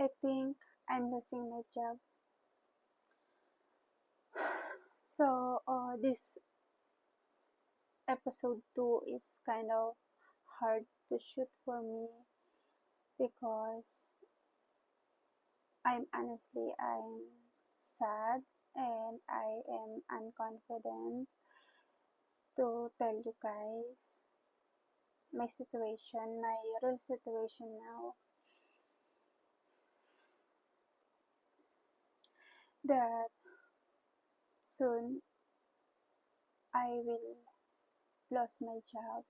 I think I'm losing my job. So this episode 2 is kind of hard to shoot for me because I'm sad and I am unconfident to tell you guys my situation, my real situation now. That soon I will lose my job.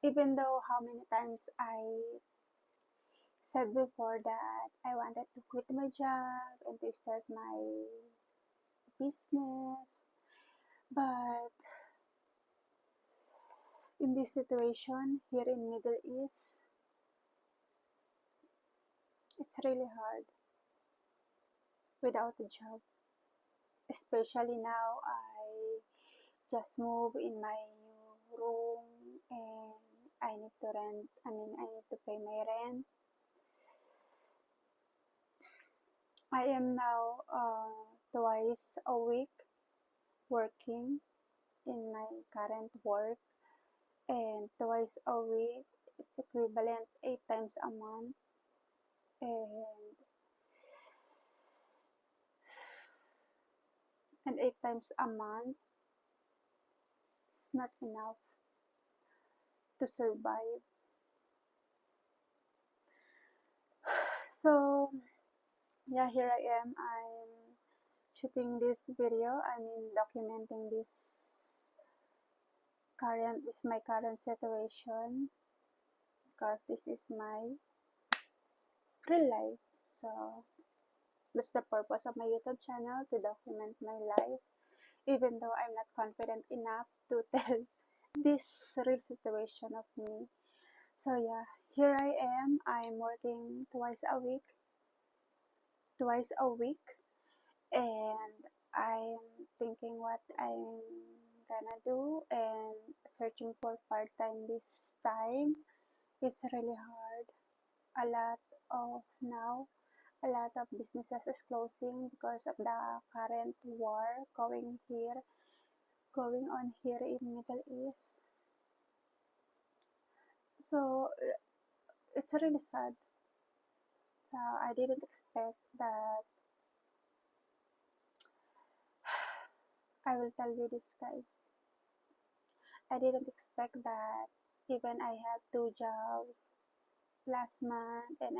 Even though how many times I said before that I wanted to quit my job and to start my business, but in this situation here in Middle East, it's really hard without a job. Especially now I just moved in my new room and I need to I need to pay my rent. I am now twice a week working in my current work, and twice a week it's equivalent 8 times a month, and 8 times a month it's not enough to survive. So yeah, here I am. I'm shooting this video. Documenting my current situation because this is my real life. So that's the purpose of my YouTube channel, to document my life, even though I'm not confident enough to tell this real situation of me. So yeah, here I am. I'm working twice a week, and I'm thinking what I'm gonna do and searching for part-time this time. It's really hard. A lot of now, a lot of businesses is closing because of the current war going on here in Middle East. So it's really sad. So I didn't expect that. I will tell you this, guys. I didn't expect that even I had 2 jobs last month, and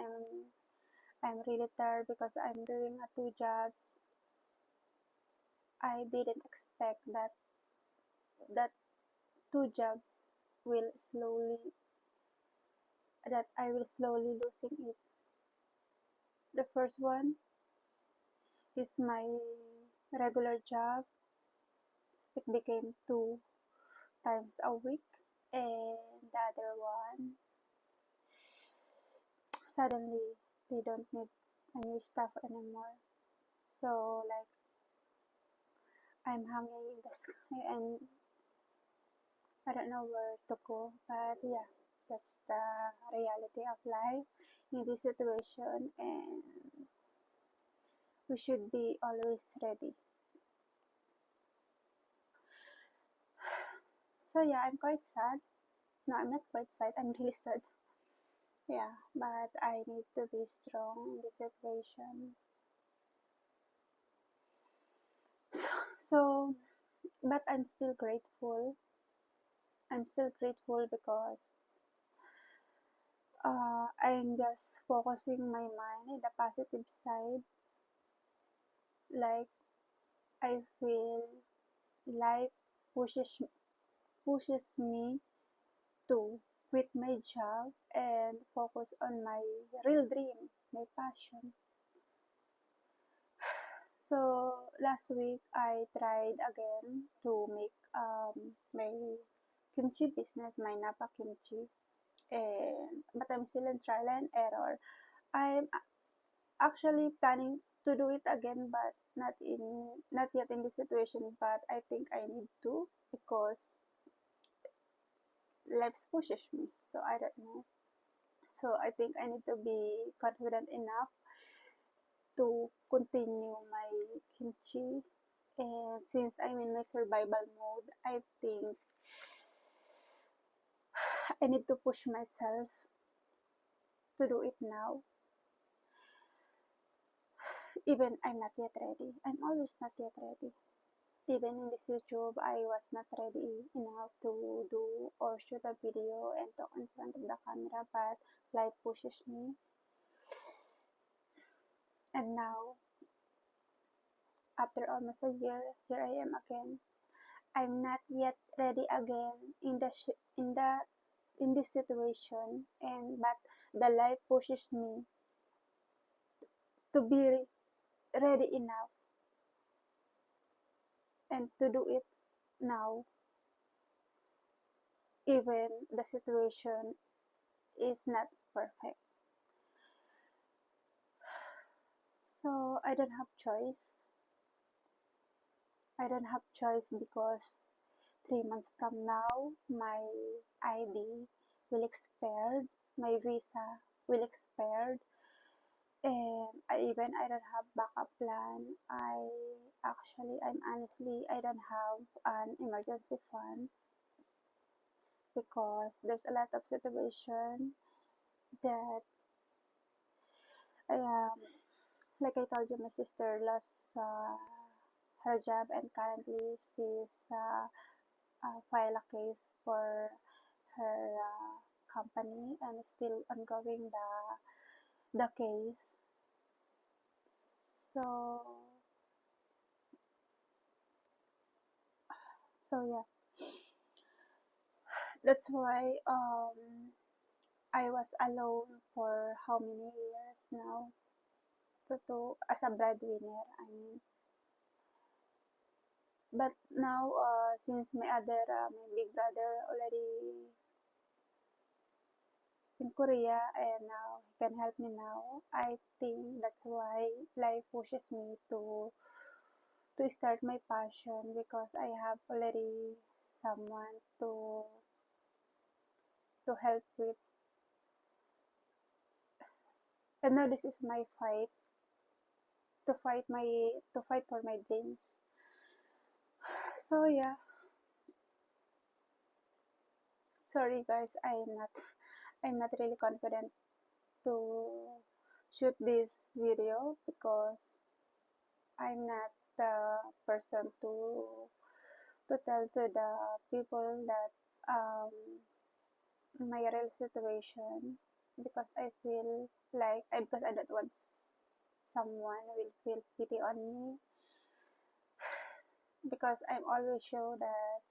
I'm really tired because I'm doing 2 jobs. I didn't expect that 2 jobs will slowly that I will slowly losing it. The first one is my regular job. It became 2 times a week, and the other one, suddenly they don't need a new staff anymore. So like I'm hanging in the sky and I don't know where to go. But yeah, that's the reality of life in this situation, and we should be always ready. So yeah, I'm quite sad. No, I'm not quite sad. I'm really sad. Yeah, but I need to be strong in this situation. So, but I'm still grateful. I'm still grateful because I'm just focusing my mind in the positive side. Like I feel life pushes pushes me to quit my job and focus on my real dream, my passion. So last week I tried again to make my kimchi business, my Napa kimchi, and but I'm still in trial and error. I'm actually planning to do it again, but not yet in this situation. But I think I need to because life pushes me. So I don't know. So I think I need to be confident enough to continue my kimchi. And since I'm in my survival mode, I think I need to push myself to do it now. Even I'm not yet ready. I'm always not yet ready. Even in this YouTube, I was not ready enough to do or shoot a video and talk in front of the camera, but life pushes me. And now, after almost a year, here I am again. I'm not yet ready again in this situation, and but the life pushes me to be ready enough and to do it now, even the situation is not perfect. So I don't have choice. I don't have choice because 3 months from now, my ID will expire, my visa will expire, and I don't have backup plan. I'm honestly, I don't have an emergency fund because there's a lot of situation that, um, like I told you, my sister lost her job and currently she's file a case for her company and still ongoing the case. So yeah, that's why I was alone for how many years now to as a breadwinner. I mean, but now since my big brother already in Korea and now he can help me now. I think that's why life pushes me to start my passion because I have already someone to help with. And now this is my fight to fight for my dreams. So yeah, sorry guys, I'm not really confident to shoot this video because I'm not the person to tell to the people that my real situation because I feel like because I don't want someone will feel pity on me because I'm always show that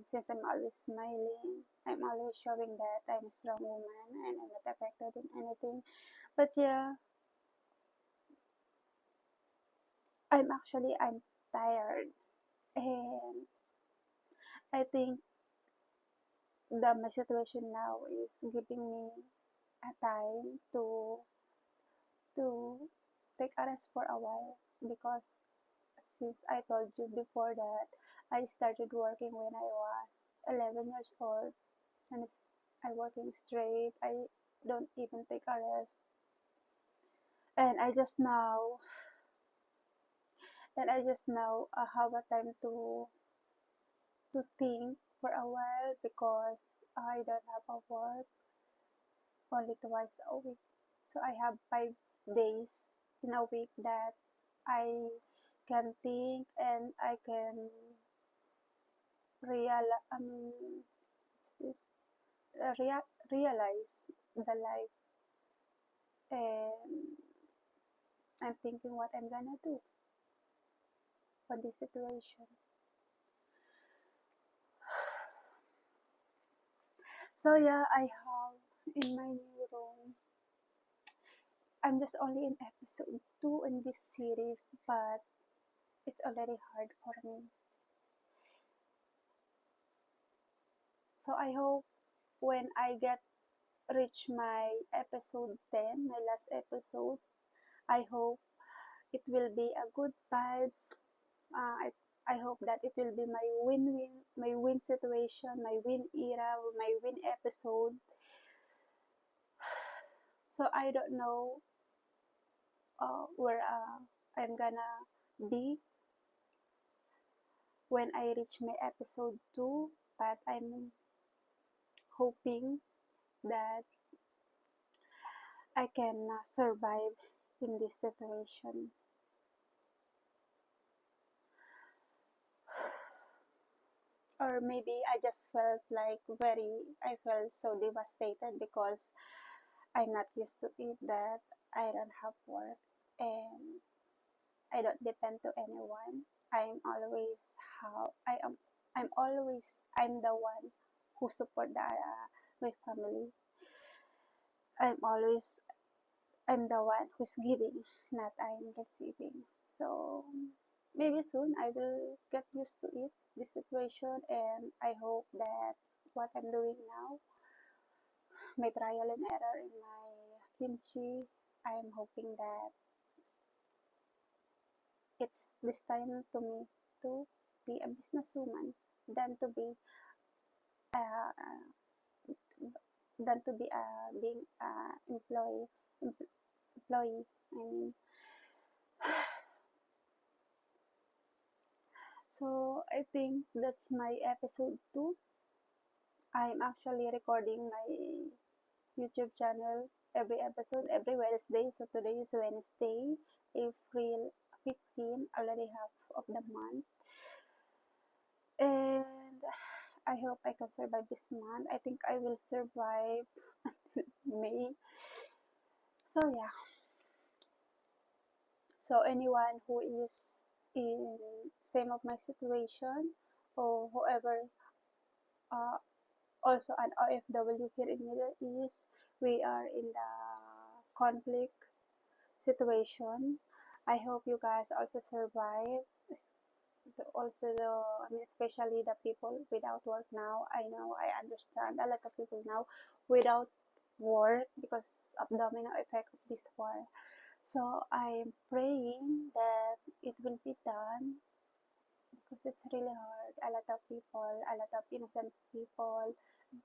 since I'm always smiling, I'm always showing that I'm a strong woman and I'm not affected in anything. But yeah, I'm tired and I think that my situation now is giving me a time to take a rest for a while because since I told you before that I started working when I was 11 years old and I working straight. I don't even take a rest. And I just now have a time to think for a while because I don't have a work only twice a week. So I have 5 days in a week that I can think and I can real realize the life and I'm thinking what I'm gonna do for this situation. So yeah, I have in my new room. I'm just only in episode 2 in this series, but it's already hard for me. So I hope when I get reach my episode 10, my last episode, I hope it will be a good vibes. I hope that it will be my win situation, my win era, my win episode. So I don't know where I'm gonna be when I reach my episode 2, but I'm hoping that I can survive in this situation. Or maybe I just felt like I felt so devastated because I'm not used to it, that I don't have work and I don't depend to anyone. I'm always how I am. I'm the one who support my family. I'm always I'm the one who's giving, not I'm receiving. So maybe soon I will get used to it, this situation, and I hope that what I'm doing now, my trial and error in my kimchi, I'm hoping that it's this time to me to be a businesswoman than to be uh, being employee. I mean, so I think that's my episode 2. I'm actually recording my YouTube channel every episode every Wednesday. So today is Wednesday, April 15, already half of the month. And I hope I can survive this month. I think I will survive May. So yeah. So anyone who is in same of my situation, or whoever uh, also an OFW here in Middle East, we are in the conflict situation. I hope you guys also survive. Also, I mean, especially the people without work now. I know, I understand a lot of people now without work because of domino effect of this war. So I'm praying that it will be done because it's really hard. A lot of people, a lot of innocent people,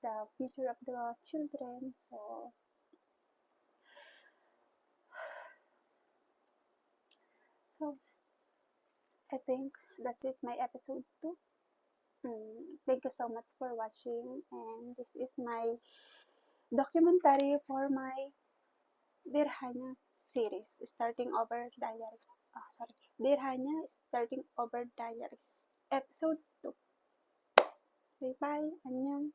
the future of the children. So I think that's it, my episode 2. Thank you so much for watching, and this is my documentary for my Dear Hanya series, Starting Over Diaries. Sorry, Dear Hanya, Starting Over Diaries, episode 2. Bye bye, annyeong.